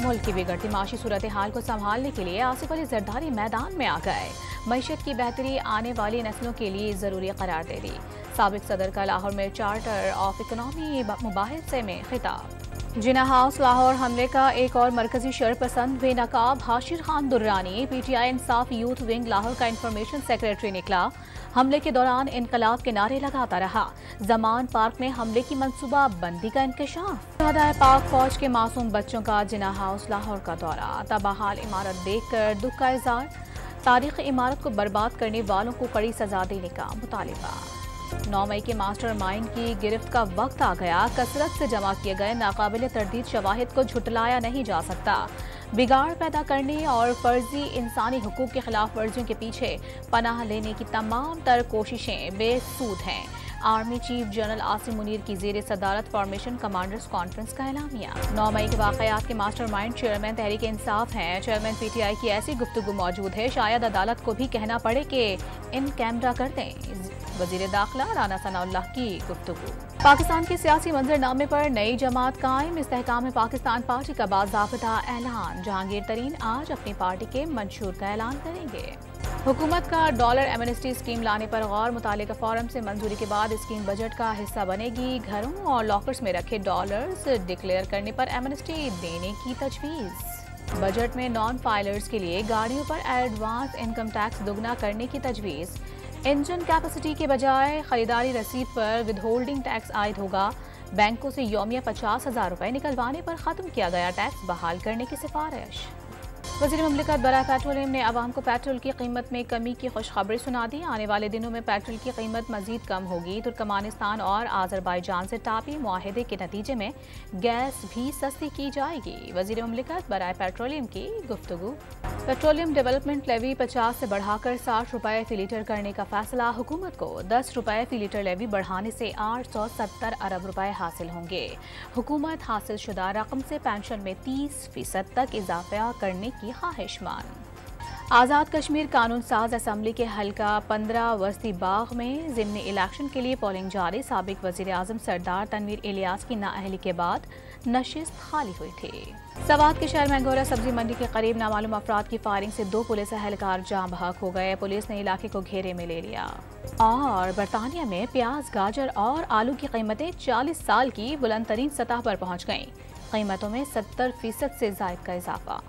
मुल्क की बिगड़ती माशी सूरत हाल को संभालने के लिए आसिफ अली जरदारी मैदान में आ गए। मईशत की बेहतरी आने वाली नस्लों के लिए जरूरी करार दे दी। साबिक सदर का लाहौर में चार्टर ऑफ इकोनॉमी मुबाहिसे में खिताब। जिना हाउस लाहौर हमले का एक और मरकजी शरपसंद बेनकाब हाशिर खान दुर्रानी पीटीआई इंसाफ यूथ विंग लाहौर का इंफॉर्मेशन सेक्रेटरी निकला। हमले के दौरान इनकलाब के नारे लगाता रहा। जमान पार्क में हमले की मंसूबा बंदी का इंकशाफ। शहदाए पाक फौज के मासूम बच्चों का जिना हाउस लाहौर का दौरा। तबाहाल इमारत देखकर दुख का इजहार। तारीख इमारत को बर्बाद करने वालों को कड़ी सजा देने का मुतालिबा। 9 मई के मास्टर माइंड की गिरफ्त का वक्त आ गया। कसरत से जमा किए गए नाकाबिल तरदीद शवाहिद को झुटलाया नहीं जा सकता। बिगाड़ पैदा करने और फर्जी इंसानी हुकूक के खिलाफ वर्जियों के पीछे पनाह लेने की तमाम तर कोशिशें बेसूद हैं। Army chief general Asim Munir की जेर सदारत फॉर्मेशन कमांडर्स कॉन्फ्रेंस का एलामिया। 9 मई के वाकयात के मास्टरमाइंड चेयरमैन तहरीक इंसाफ हैं। चेयरमैन पीटीआई की ऐसी गुफ्तगू मौजूद है शायद अदालत को भी कहना पड़े कि इन कैमरा कर दें। वजीर दाखिला राना सनाउल्लाह की गुफ्तगू। पाकिस्तान के सियासी मंजरनामे पर नई जमात कायम। इस्तेहकाम पाकिस्तान पार्टी का बाज़ाब्ता ऐलान। जहांगीर तरीन आज अपनी पार्टी के मंशूर का ऐलान करेंगे। हुकूमत का डॉलर एमनेस्टी स्कीम लाने पर गौर। मुतालिका फोरम से मंजूरी के बाद स्कीम बजट का हिस्सा बनेगी। घरों और लॉकर्स में रखे डॉलर्स डिक्लेयर करने पर एमनेस्टी देने की तजवीज़। बजट में नॉन फाइलर्स के लिए गाड़ियों पर एडवांस इनकम टैक्स दुगना करने की तजवीज़। इंजन कैपेसिटी के बजाय खरीदारी रसीद पर विदहोल्डिंग टैक्स आयद होगा। बैंकों से यौमिया 50,000 रुपए निकलवाने पर खत्म किया गया टैक्स बहाल करने की सिफारिश। वज़ीर मुमलिकत बराए पेट्रोलियम ने आवाम को पेट्रोल की कीमत में कमी की खुशखबरी सुना दी। आने वाले दिनों में पेट्रोल की कीमत मजीद कम होगी। तुर्कमानिस्तान और आज़रबाईजान से टापी मुआहदे के नतीजे में गैस भी सस्ती की जाएगी। वज़ीर मुमलिकत बराए पेट्रोलियम की गुफ्तगू। पेट्रोलियम डेवलपमेंट लेवी 50 से बढ़ाकर 60 रुपए फी लीटर करने का फैसला। हुकूमत को 10 रुपए फी लीटर लेवी बढ़ाने से 870 अरब रुपए हासिल होंगे। हुकूमत हासिल शुदा रकम से पेंशन में 30% तक इजाफा करने की ख्वाहिशमान। आज़ाद कश्मीर कानून साज असम्बली के हल्का 15 वस्ती बाग में ज़िमनी इलेक्शन के लिए पोलिंग जारी। साबिक वज़ीर आज़म सरदार तनवीर इलियास की नाअहली के बाद नशिस्त खाली हुई थी। सवात के शहर मैंगोरा सब्जी मंडी के करीब नामालूम अफराद की फायरिंग से 2 पुलिस एहलकार जाँ बहक हो गए। पुलिस ने इलाके को घेरे में ले लिया। और बरतानिया में प्याज, गाजर और आलू की कीमतें 40 साल की बुलंद तरीन सतह पर पहुँच गईं। कीमतों में 70% से ज़ायद का इजाफा।